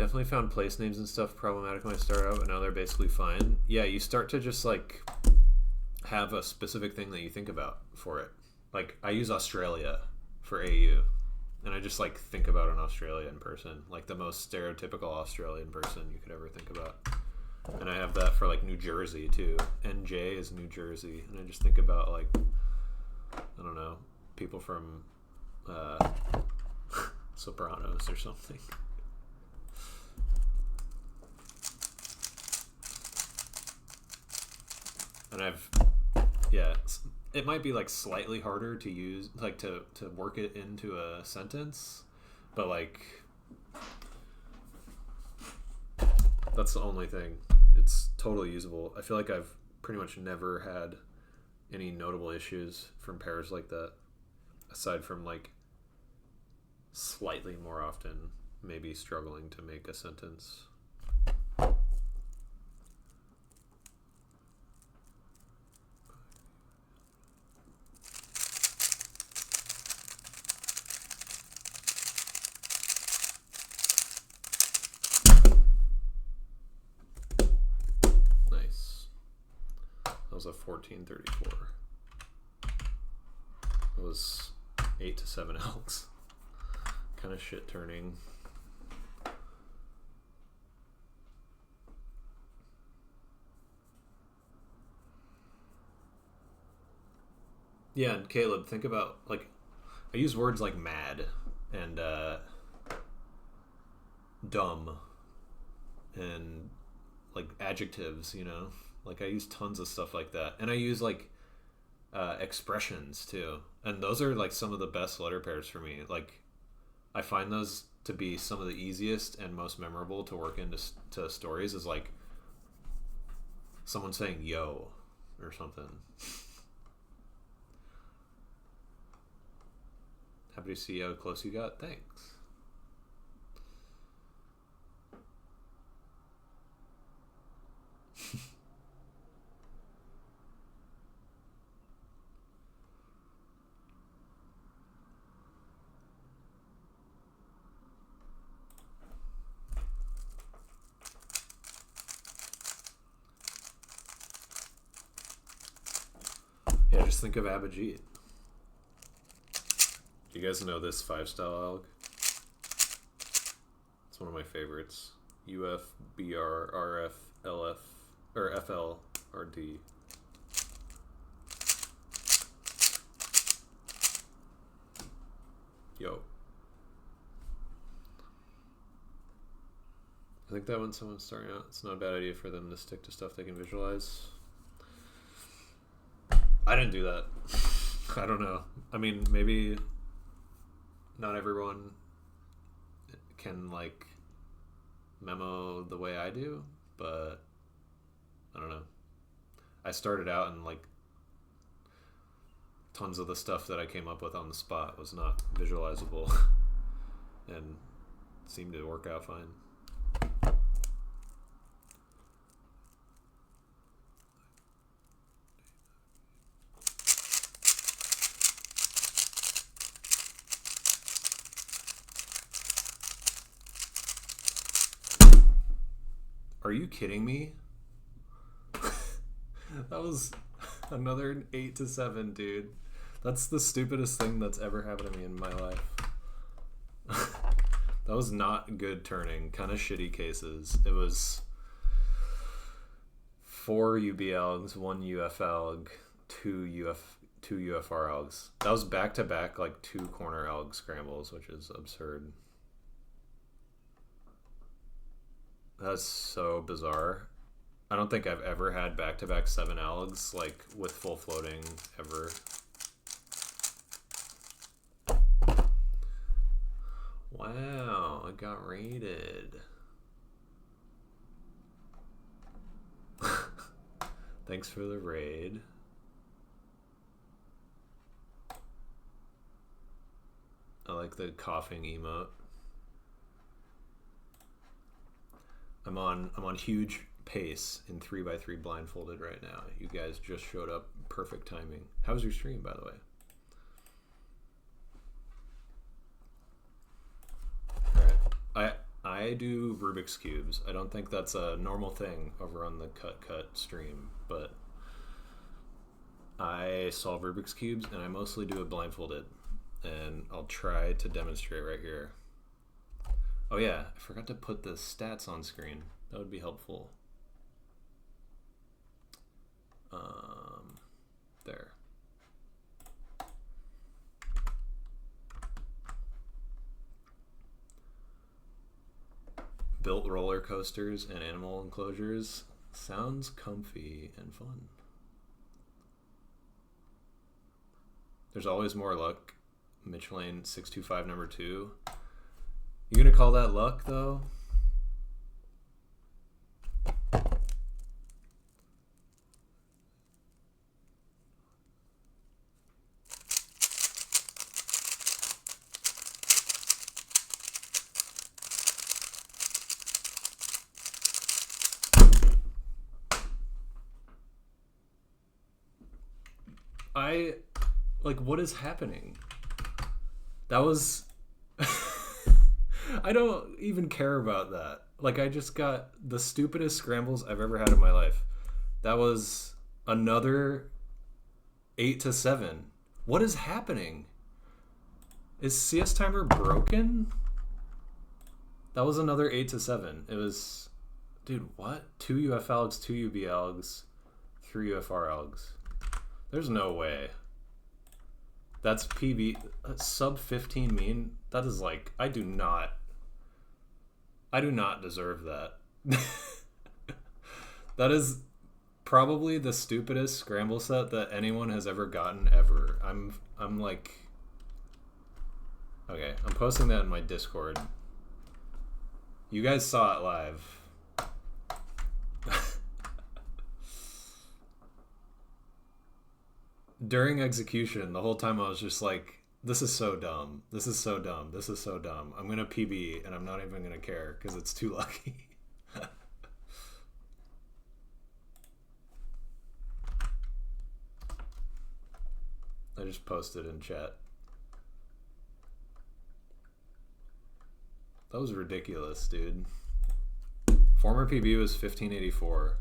definitely found place names and stuff problematic when I started out, but now they're basically fine. Yeah, you start to just like have a specific thing that you think about for it. Like I use Australia for AU, and I just like think about an Australian person, like the most stereotypical Australian person you could ever think about. And I have that for like New Jersey too. NJ is New Jersey, and I just think about like, I don't know, people from Sopranos or something. And it might be like slightly harder to use, like to work it into a sentence, but like that's the only thing. It's totally usable. I feel like I've pretty much never had any notable issues from pairs like that, aside from like slightly more often maybe struggling to make a sentence. Was a 1434. It was 8 to 7 algs. Kind of shit turning. Yeah, and Caleb, think about like I use words like mad and dumb and like adjectives, you know. Like I use tons of stuff like that, and I use like expressions too, and those are like some of the best letter pairs for me. Like I find those to be some of the easiest and most memorable to work into stories. Is like someone saying "yo" or something. Happy to see how close you got. Thanks. Yeah, just think of Abhijit. Do you guys know this 5-style alg? It's one of my favorites. UF, BR, RF, LF, or FL, or D. Yo. I think that when someone's starting out, it's not a bad idea for them to stick to stuff they can visualize. I didn't do that. I don't know. I mean, maybe not everyone can like memo the way I do, but I don't know. I started out and like tons of the stuff that I came up with on the spot was not visualizable and seemed to work out fine. Are you kidding me? That was another 8 to 7, dude. That's the stupidest thing that's ever happened to me in my life. That was not good turning. Kind of shitty cases. It was 4 UB algs, 1 UF alg, 2 UFR algs. That was back to back like 2 corner alg scrambles, which is absurd. That's so bizarre. I don't think I've ever had back-to-back 7 algs like with full floating ever. Wow, I got raided. Thanks for the raid. I like the coughing emote. I'm on huge pace in 3x3 blindfolded right now. You guys just showed up. Perfect timing. How was your stream, by the way? Alright. I I do Rubik's Cubes. I don't think that's a normal thing over on the Cut stream, but I solve Rubik's Cubes, and I mostly do it blindfolded. And I'll try to demonstrate right here. Oh yeah, I forgot to put the stats on screen. That would be helpful. There. Built roller coasters and animal enclosures. Sounds comfy and fun. There's always more luck. Mitch Lane 625 number 2. You gonna call that luck though? Like, what is happening? That was... I don't even care about that. Like, I just got the stupidest scrambles I've ever had in my life. That was another 8-7. What is happening? Is CS Timer broken? That was another 8-7. It was... Dude, what? 2 UF algs, 2 UB algs, 3 UFR algs. There's no way. That's PB sub 15 mean. That is like, I do not deserve that. That is probably the stupidest scramble set that anyone has ever gotten ever. I'm like, okay, I'm posting that in my Discord. You guys saw it live. During execution, the whole time I was just like, this is so dumb. This is so dumb. This is so dumb. I'm going to PB and I'm not even going to care because it's too lucky. I just posted in chat. That was ridiculous, dude. Former PB was 1584.